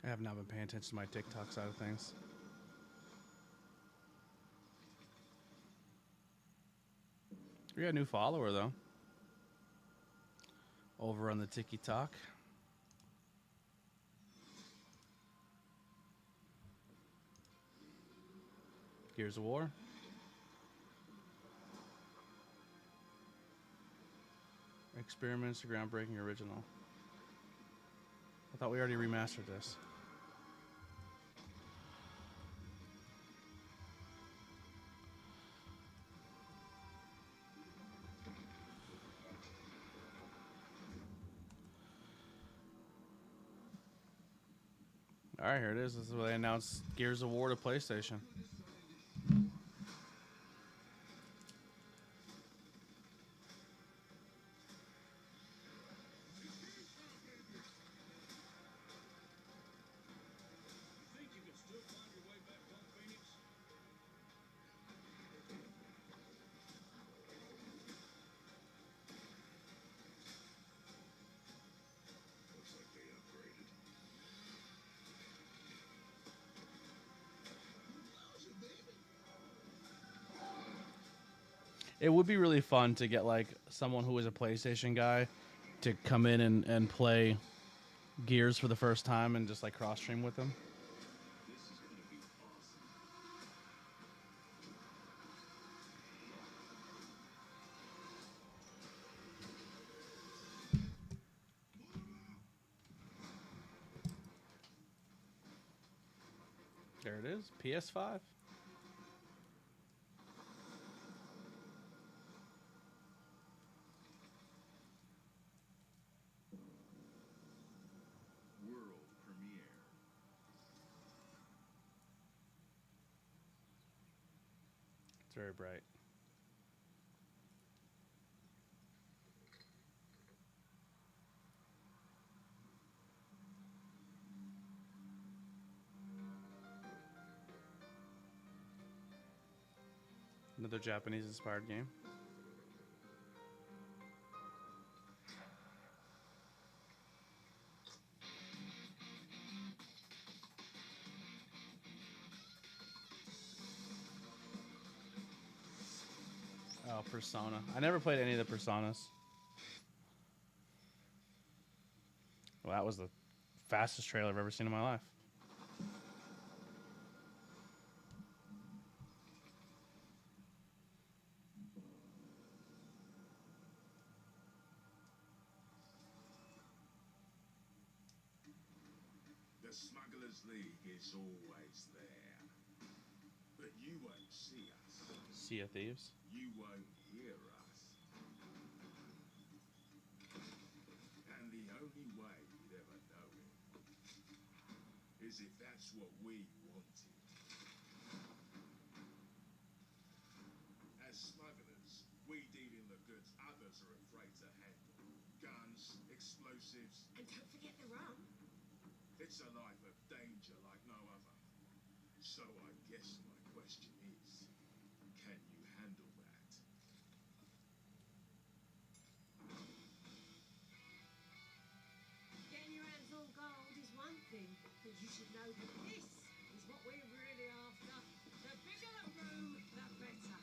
I have not been paying attention to my TikTok side of things. We got a new follower, though. Over on the TikTok. Gears of War. Experiments, the groundbreaking original. I thought we already remastered this. All right, here it is. This is where they announced Gears of War to PlayStation. It would be really fun to get like someone who is a PlayStation guy to come in and play Gears for the first time and just like cross stream with them. There it is. PS5. World premiere. It's very bright. Another Japanese-inspired game. Oh, Persona. I never played any of the Personas. Well, that was the fastest trailer I've ever seen in my life. The Smugglers League is always there. But you won't see us. Sea of Thieves. You won't hear us. And the only way you'd ever know it is if that's what we wanted. As smugglers, we deal in the goods others are afraid to handle. Guns, explosives. And don't forget the rum. It's a life of danger like no other. So I guess my question is, can you handle that? Getting your hands on gold is one thing, but you should know that this is what we're really after. The bigger the room, the better.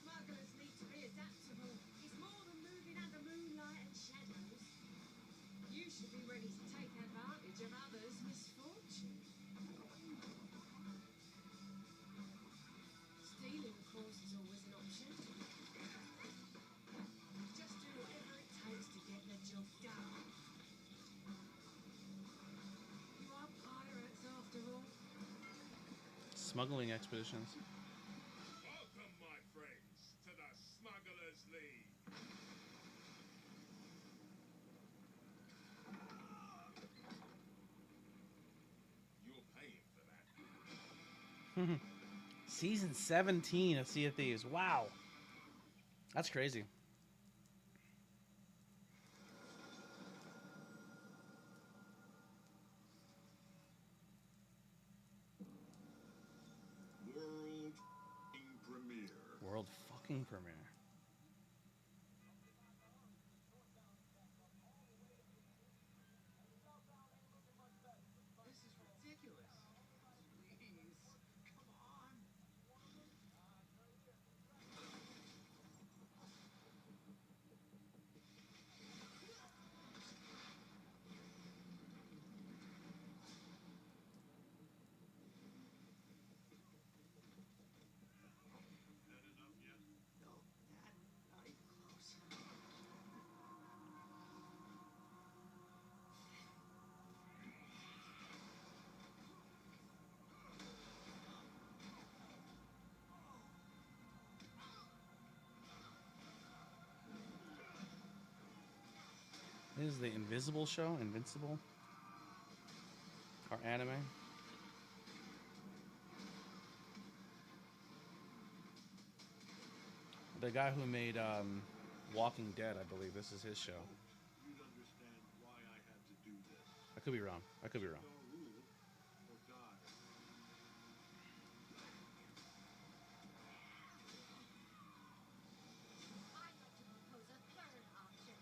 Smugglers need to be adaptable. It's more than moving under moonlight and shadows. You should be ready to take advantage of others' misfortune. Stealing, of course, is always an option. Just do whatever it takes to get the job done. You are pirates after all. Smuggling expeditions. Welcome, my friends, to the Smugglers League. You're paying for that. Season 17 of Sea of Thieves. Wow. That's crazy. World premiere. World fucking premiere. This is ridiculous. Please, come on. Not enough yet? No, not even close. This is the Invisible show, Invincible, or anime. The guy who made Walking Dead, I believe this is his show. You'd understand why I had to do this. I could be wrong. I could be wrong. Don't rule or die. I'd like to propose a third option.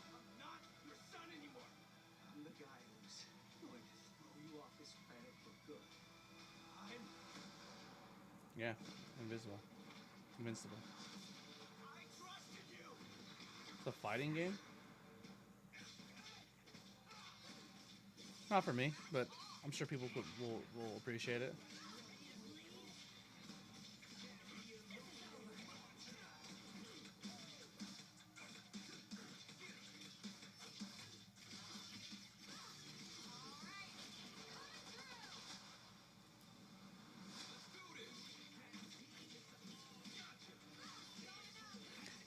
I'm not your son anymore. I'm the guy who's going to throw you off this planet for good. I'm. Yeah, Invisible, Invincible. I trusted you. It's a fighting game. Not for me, but I'm sure people will appreciate it.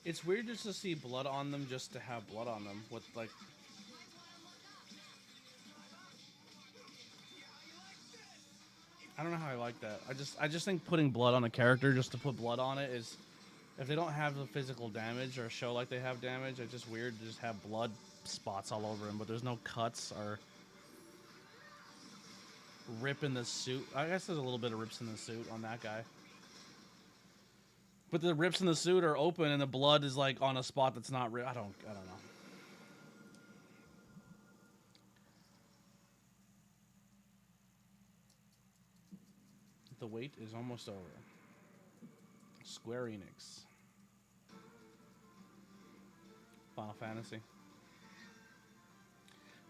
It's weird just to see blood on them, just to have blood on them. With like, I don't know how I like that. I just think putting blood on a character just to put blood on it is, if they don't have the physical damage or show like they have damage, it's just weird to just have blood spots all over him. But there's no cuts or rip in the suit. I guess there's a little bit of rips in the suit on that guy. But the rips in the suit are open and the blood is like on a spot that's not I don't know. The wait is almost over. Square Enix. Final Fantasy.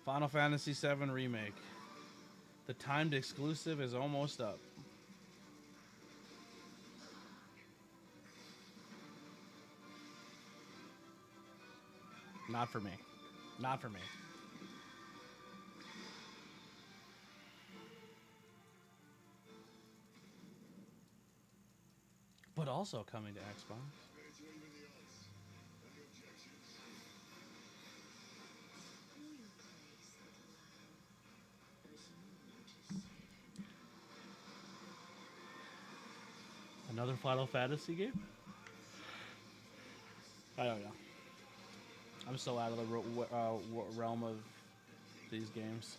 Final Fantasy VII Remake. The timed exclusive is almost up. Not for me. Not for me. But also coming to Xbox. Another Final Fantasy game? I don't know. I'm so out of the realm of these games.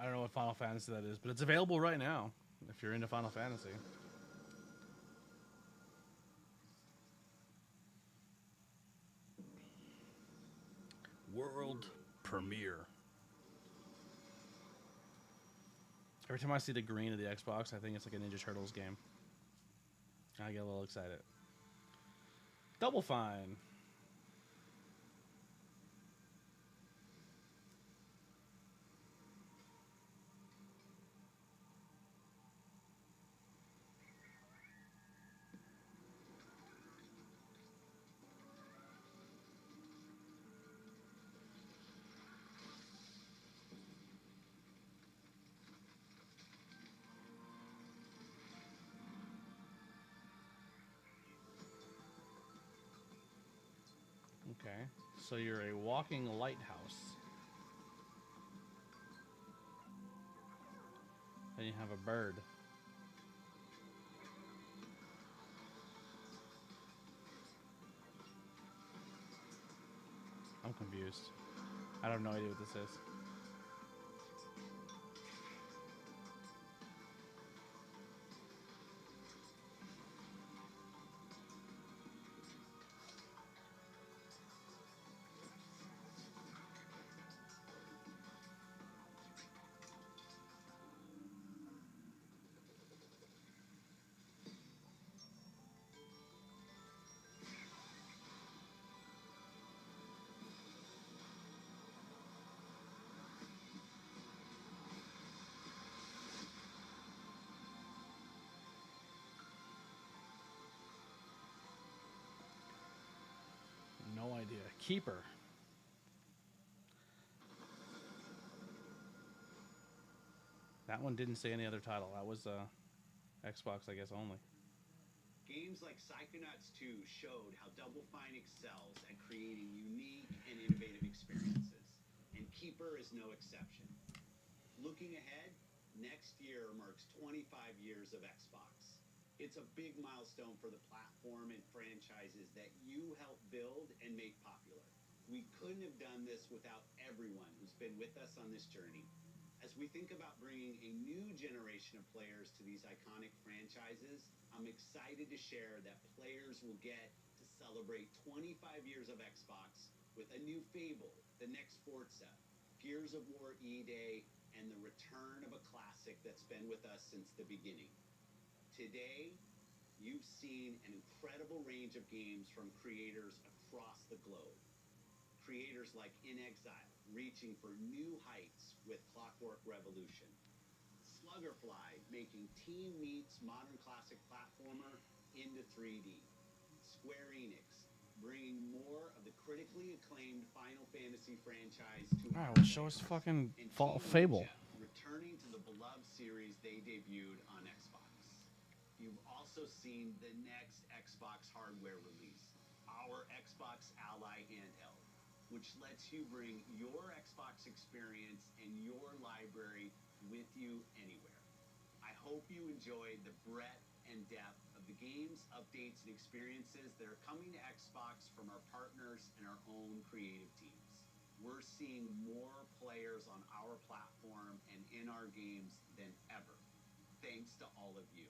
I don't know what Final Fantasy that is, but it's available right now if you're into Final Fantasy. World premiere. Every time I see the green of the Xbox, I think it's like a Ninja Turtles game. I get a little excited. Double Fine. Okay, so you're a walking lighthouse. Then you have a bird. I'm confused. I have no idea what this is. No idea. Keeper. That one didn't say any other title. That was Xbox, I guess, only. Games like Psychonauts 2 showed how Double Fine excels at creating unique and innovative experiences, and Keeper is no exception. Looking ahead, next year marks 25 years of Xbox. It's a big milestone for the platform and franchises that you helped build and make popular. We couldn't have done this without everyone who's been with us on this journey. As we think about bringing a new generation of players to these iconic franchises, I'm excited to share that players will get to celebrate 25 years of Xbox with a new Fable, the next Forza, Gears of War E-Day, and the return of a classic that's been with us since the beginning. Today, you've seen an incredible range of games from creators across the globe. Creators like In Exile, reaching for new heights with Clockwork Revolution. Sluggerfly, making teen meets modern classic platformer into 3D. Square Enix, bringing more of the critically acclaimed Final Fantasy franchise to All right, our well, show us players. fucking And Team Fable. Ninja, returning to the beloved series they debuted on Xbox. You've also seen the next Xbox hardware release, our Xbox Ally handheld, which lets you bring your Xbox experience and your library with you anywhere. I hope you enjoyed the breadth and depth of the games, updates, and experiences that are coming to Xbox from our partners and our own creative teams. We're seeing more players on our platform and in our games than ever, thanks to all of you.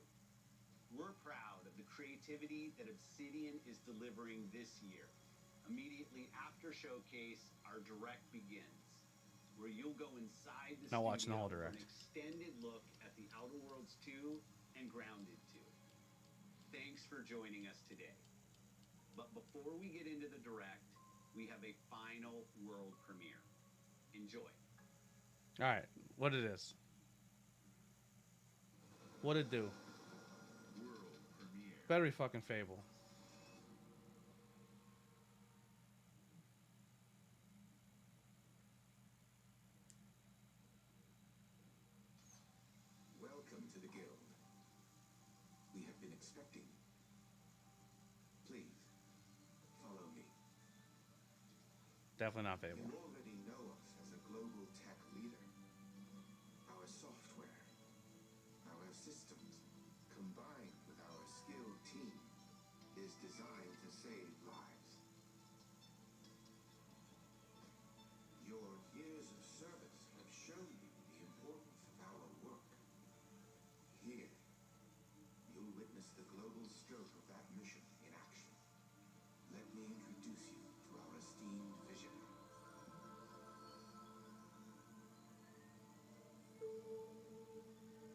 We're proud of the creativity that Obsidian is delivering this year. Immediately after Showcase, our Direct begins, where you'll go inside the Now watch the studio whole for an Direct. extended look at the Outer Worlds 2 and Grounded 2. Thanks for joining us today. But before we get into the Direct, we have a final world premiere. Enjoy. All right, what it is? What it do? World premiere. Better be fucking Fable. Welcome to the guild. We have been expecting you. Please, follow me. Definitely not Fable. You already know us as a global tech leader. Our software, our systems, combined with our skilled team, is designed to save lives. Your years of service have shown you the importance of our work. Here, you'll witness the global stroke of that mission in action. Let me introduce you to our esteemed visionary.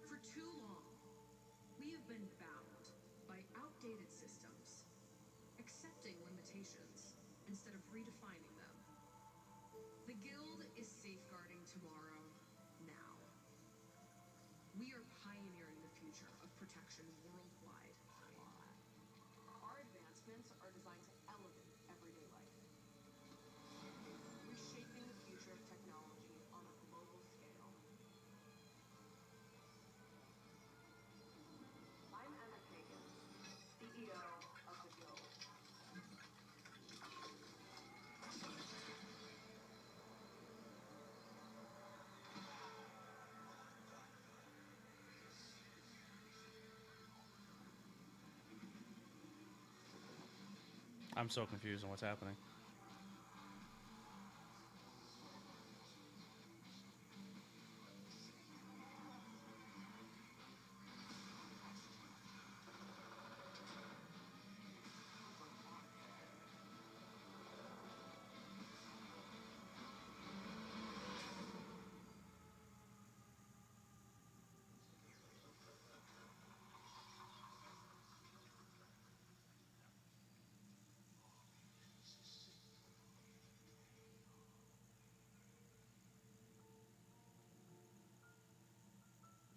For too long, we have been bound by outdated systems, accepting limitations instead of redefining them. The Guild is safeguarding tomorrow now. We are pioneering the future of protection worldwide. Our advancements are designed to elevate everyday life, reshaping the future of technology on a global scale. I'm Emma Kagan, CEO of the Guild. I'm so confused on what's happening.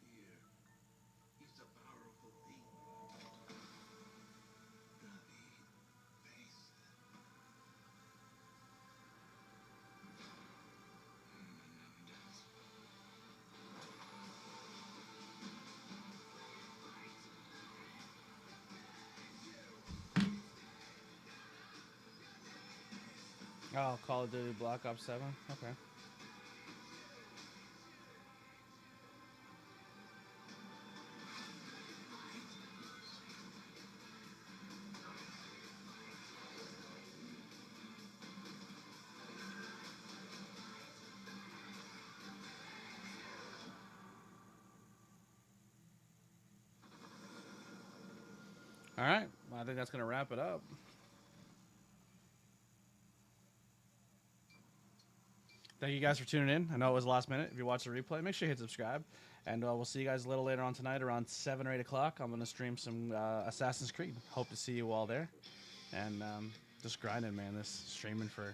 Fear is a powerful thing. Bloody face. Oh, Call of Duty Black Ops 7? Okay. All right. Well, I think that's going to wrap it up. Thank you guys for tuning in. I know it was last minute. If you watch the replay, make sure you hit subscribe. And we'll see you guys a little later on tonight around 7 or 8 o'clock. I'm going to stream some Assassin's Creed. Hope to see you all there. And just grinding, man. This streaming for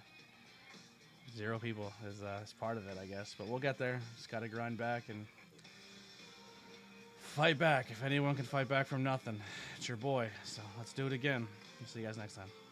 0 people is part of it, I guess. But we'll get there. Just got to grind back and fight back. If anyone can fight back from nothing, it's your boy. So let's do it again. See you guys next time.